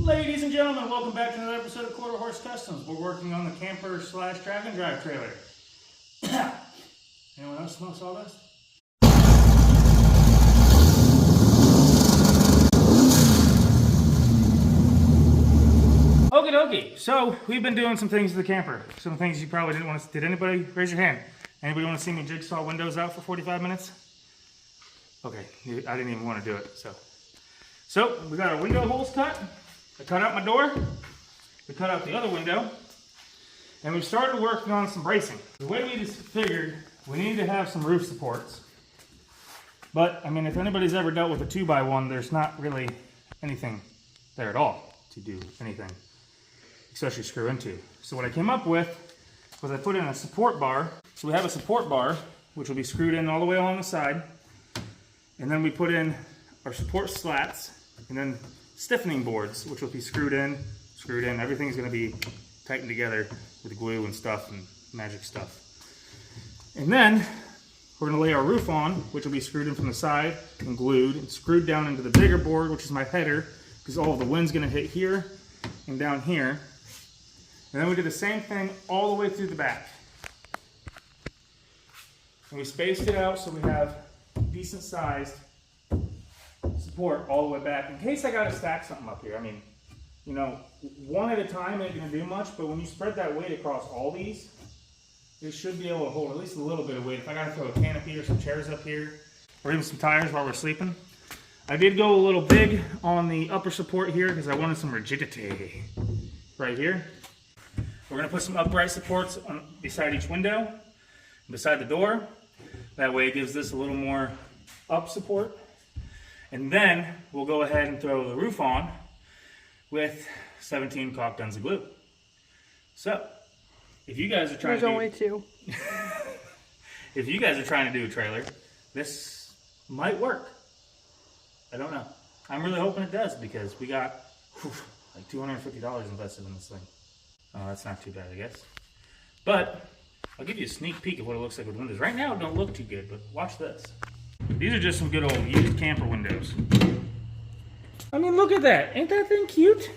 Ladies and gentlemen, welcome back to another episode of Quarter Horse Customs. We're working on the camper slash drag and drive trailer. Anyone else smell sawdust? Okie dokie. So we've been doing some things to the camper. Some things you probably didn't want to. Did anybody raise your hand? Anybody want to see me jigsaw windows out for 45 minutes? Okay, I didn't even want to do it. So we got our window holes cut. I cut out my door, we cut out the other window, and we started working on some bracing. The way we just figured, we needed to have some roof supports. But, I mean, if anybody's ever dealt with a 2x1, there's not really anything there at all to do anything, especially screw into. So what I came up with was I put in a support bar. So we have a support bar, which will be screwed in all the way along the side. And then we put in our support slats, and then stiffening boards, which will be screwed in. Everything's going to be tightened together with glue and stuff and magic stuff. And then we're going to lay our roof on, which will be screwed in from the side and glued and screwed down into the bigger board, which is my header, because all of the wind's going to hit here and down here. And then we did the same thing all the way through the back. And we spaced it out so we have decent sized support all the way back in case I got to stack something up here. I mean, you know, one at a time ain't going to do much, but when you spread that weight across all these, it should be able to hold at least a little bit of weight. If I got to throw a canopy or some chairs up here, or even some tires while we're sleeping. I did go a little big on the upper support here because I wanted some rigidity right here. We're going to put some upright supports on beside each window, beside the door. That way it gives this a little more up support. And then we'll go ahead and throw the roof on with 17 caulk guns of glue. So, if you guys are trying There's only two. If you guys are trying to do a trailer, this might work. I don't know. I'm really hoping it does because we got like $250 invested in this thing. Oh, that's not too bad, I guess. But I'll give you a sneak peek of what it looks like with windows. Right now, it don't look too good, but watch this. These are just some good old used camper windows. I mean, look at that. Ain't that thing cute?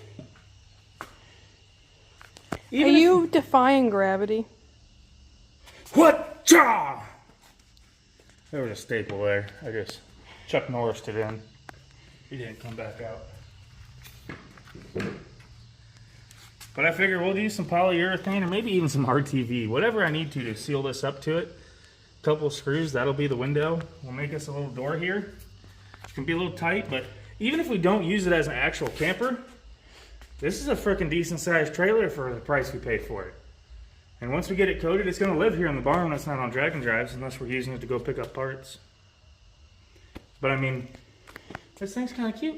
Are you defying gravity? What? Cha! There was a staple there. I just Chuck Norris'd it in. He didn't come back out. But I figure we'll use some polyurethane or maybe even some RTV. Whatever I need to seal this up to it. Couple of screws, that'll be the window. We'll make us a little door here. It can be a little tight, but even if we don't use it as an actual camper, this is a freaking decent sized trailer for the price we paid for it. And once we get it coated, it's going to live here in the barn. That's not on drag and drives unless we're using it to go pick up parts. But I mean, this thing's kind of cute.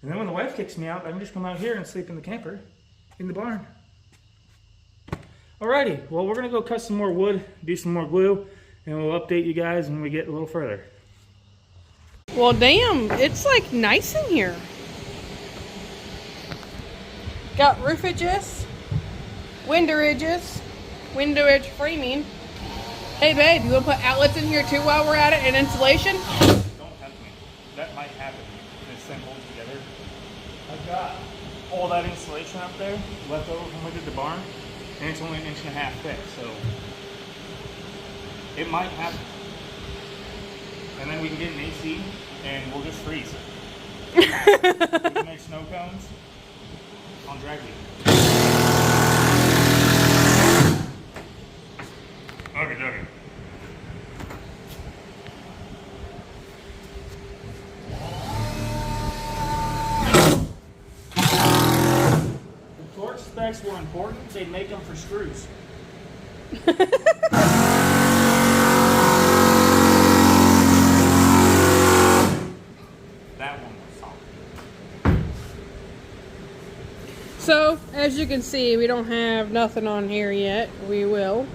And then when the wife kicks me out, I can just come out here and sleep in the camper in the barn. Alrighty, well, we're going to go cut some more wood, do some more glue, and we'll update you guys when we get a little further. Well, damn, it's like nice in here. Got roof edges, window edges, window edge framing. Hey, babe, you want to put outlets in here too while we're at it and insulation? Don't tempt me. That might happen if this thing holds together. I've got all that insulation up there left over from when we did the barn. And it's only 1.5 inches thick, so it might happen. And then we can get an AC and we'll just freeze. We can make snow cones on drag week. Okay. Torque specs were important, they'd make them for screws. That one was soft. So, as you can see, we don't have nothing on here yet. We will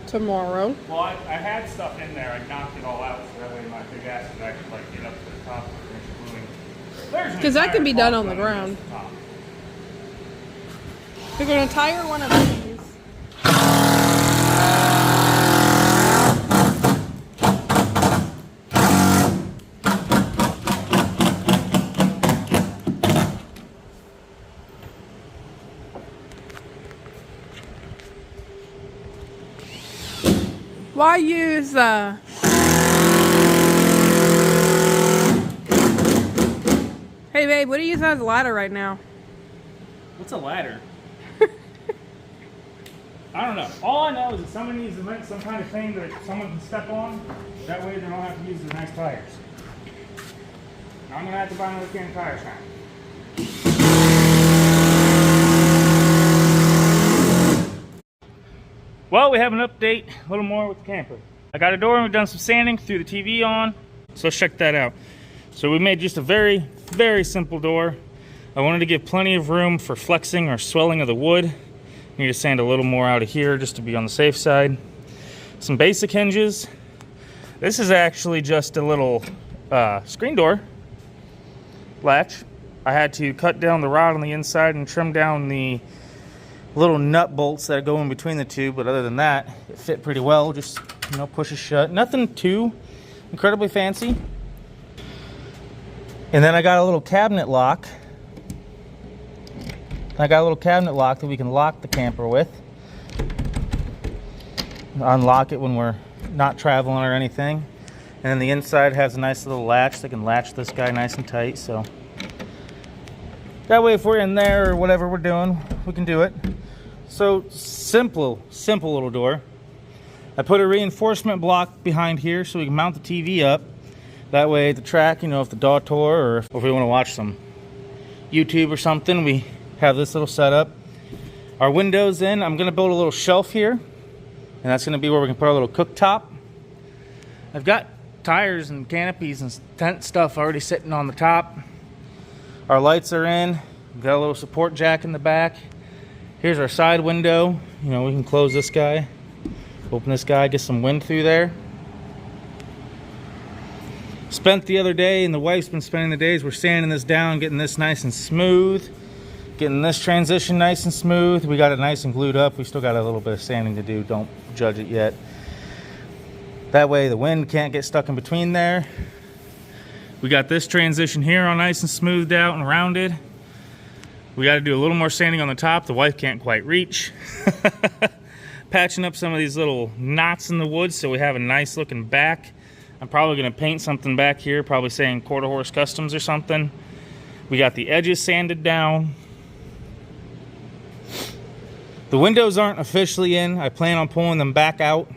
tomorrow. Well, I had stuff in there. I knocked it all out so that way my big ass could actually like get up to the top and finish gluing. Because that can be done on the ground. We're going to tire one of these. Why use Hey babe, what do you use as a ladder right now? What's a ladder? I don't know. All I know is that someone needs to make some kind of thing that someone can step on. That way they don't have to use their nice tires. Now I'm going to have to buy another can of tires now. Well, we have an update, a little more with the camper. I got a door and we've done some sanding, threw the TV on. So let's check that out. So we made just a very, very simple door. I wanted to give plenty of room for flexing or swelling of the wood. Need to sand a little more out of here just to be on the safe side. Some basic hinges. This is actually just a little screen door latch. I had to cut down the rod on the inside and trim down the little nut bolts that go in between the two, but other than that, it fit pretty well. Just, you know, pushes shut. Nothing too incredibly fancy. And then I got a little cabinet lock. That we can lock the camper with. Unlock it when we're not traveling or anything. And then the inside has a nice little latch that can latch this guy nice and tight. So that way if we're in there or whatever we're doing, we can do it. So simple little door. I put a reinforcement block behind here so we can mount the TV up. That way the track, you know, if the dog tore or if we want to watch some YouTube or something, we have this little setup. Our windows in, I'm going to build a little shelf here, and that's going to be where we can put our little cooktop. I've got tires and canopies and tent stuff already sitting on the top. Our lights are in. We've got a little support jack in the back. Here's our side window. You know, we can close this guy, open this guy, get some wind through there. Spent the other day, and the wife's been spending the days, we're sanding this down, getting this nice and smooth. Getting this transition nice and smooth. We got it nice and glued up. We still got a little bit of sanding to do. Don't judge it yet. That way the wind can't get stuck in between there. We got this transition here all nice and smoothed out and rounded. We got to do a little more sanding on the top. The wife can't quite reach. Patching up some of these little knots in the wood so we have a nice looking back. I'm probably going to paint something back here, probably saying Quarter Horse Customs or something. We got the edges sanded down. The windows aren't officially in. I plan on pulling them back out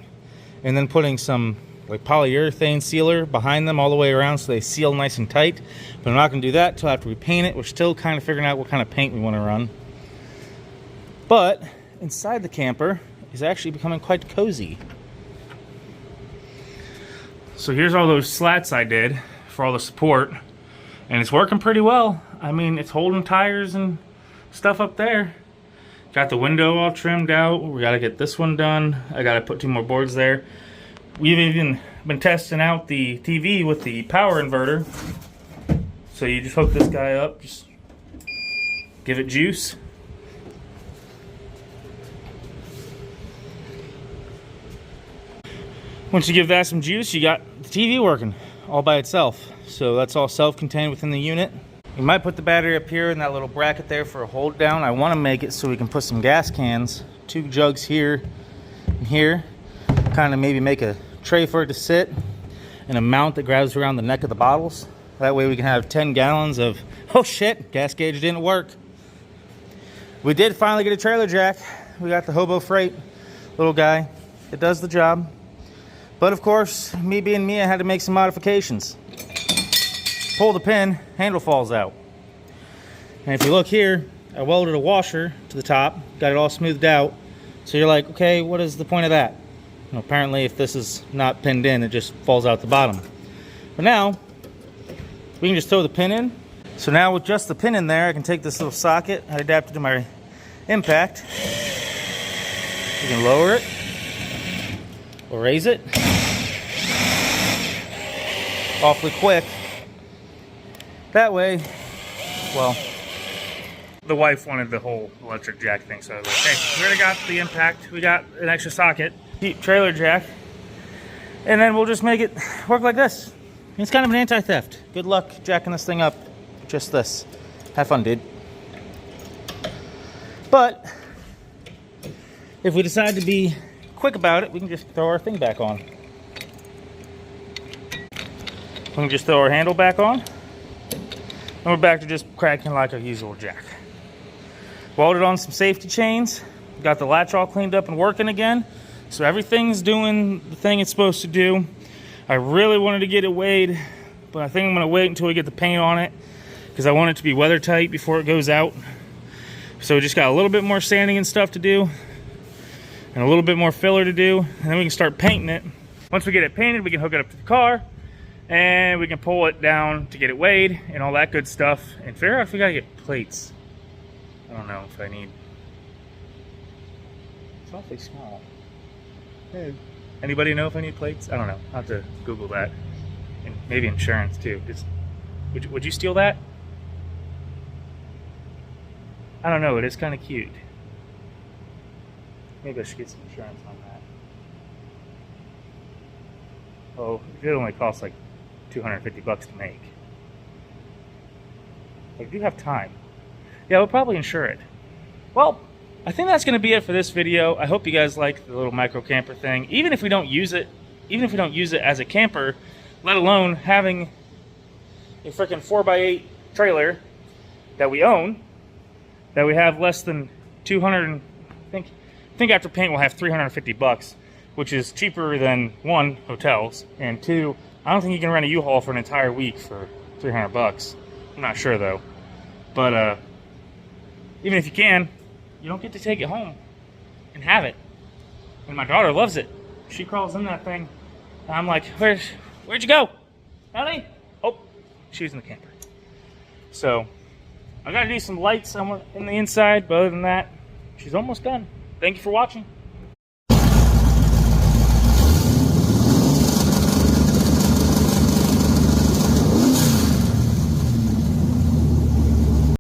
and then putting some like polyurethane sealer behind them all the way around so they seal nice and tight. But I'm not going to do that until after we paint it. We're still kind of figuring out what kind of paint we want to run. But inside the camper is actually becoming quite cozy. So here's all those slats I did for all the support. And it's working pretty well. I mean, it's holding tires and stuff up there. Got the window all trimmed out. We gotta get this one done. I gotta put 2 more boards there. We've even been testing out the TV with the power inverter. So you just hook this guy up, just give it juice. Once you give that some juice, you got the TV working all by itself. So that's all self-contained within the unit. You might put the battery up here in that little bracket there for a hold down. I want to make it so we can put some gas cans, 2 jugs here and here. Kind of maybe make a tray for it to sit and a mount that grabs around the neck of the bottles. That way we can have 10 gallons of, oh shit, gas gauge didn't work. We did finally get a trailer jack. We got the Hobo Freight little guy. It does the job. But of course, me being me, I had to make some modifications. Pull the pin, handle falls out. And if you look here, I welded a washer to the top, got it all smoothed out. So you're like, okay, what is the point of that? Well, apparently if this is not pinned in, it just falls out the bottom. But now, we can just throw the pin in. So now with just the pin in there, I can take this little socket, I adapted to my impact. You can lower it, or raise it. Awfully quick. That way, well, the wife wanted the whole electric jack thing, so I was like, hey, we already got the impact, we got an extra socket, deep trailer jack, and then we'll just make it work like this. It's kind of an anti-theft. Good luck jacking this thing up. Just this. Have fun, dude. But if we decide to be quick about it, we can just throw our thing back on. We can just throw our handle back on. And we're back to just cracking like our usual jack. Welded on some safety chains. Got the latch all cleaned up and working again. So everything's doing the thing it's supposed to do. I really wanted to get it weighed, but I think I'm gonna wait until we get the paint on it because I want it to be weather tight before it goes out. So we just got a little bit more sanding and stuff to do and a little bit more filler to do, and then we can start painting it. Once we get it painted, we can hook it up to the car and we can pull it down to get it weighed and all that good stuff, and figure out if we gotta get plates. I don't know if I need. It's awfully small. Hey. Anybody know if I need plates? I don't know. I'll have to Google that. And maybe insurance too. Would you steal that? I don't know. It is kind of cute. Maybe I should get some insurance on that. Oh, it only costs like $250 to make. But if you have time, yeah, we'll probably insure it. Well, I think that's going to be it for this video. I hope you guys like the little micro camper thing. Even if we don't use it as a camper, let alone having a freaking 4x8 trailer that we own, that we have less than 200, I think after paint we'll have $350, which is cheaper than one, hotels, and two, I don't think you can rent a U-Haul for an entire week for $300. I'm not sure though. But even if you can, you don't get to take it home and have it. And my daughter loves it. She crawls in that thing. And I'm like, where'd you go? Honey? Oh, she was in the camper. So, I gotta do some lights in the inside, but other than that, she's almost done. Thank you for watching.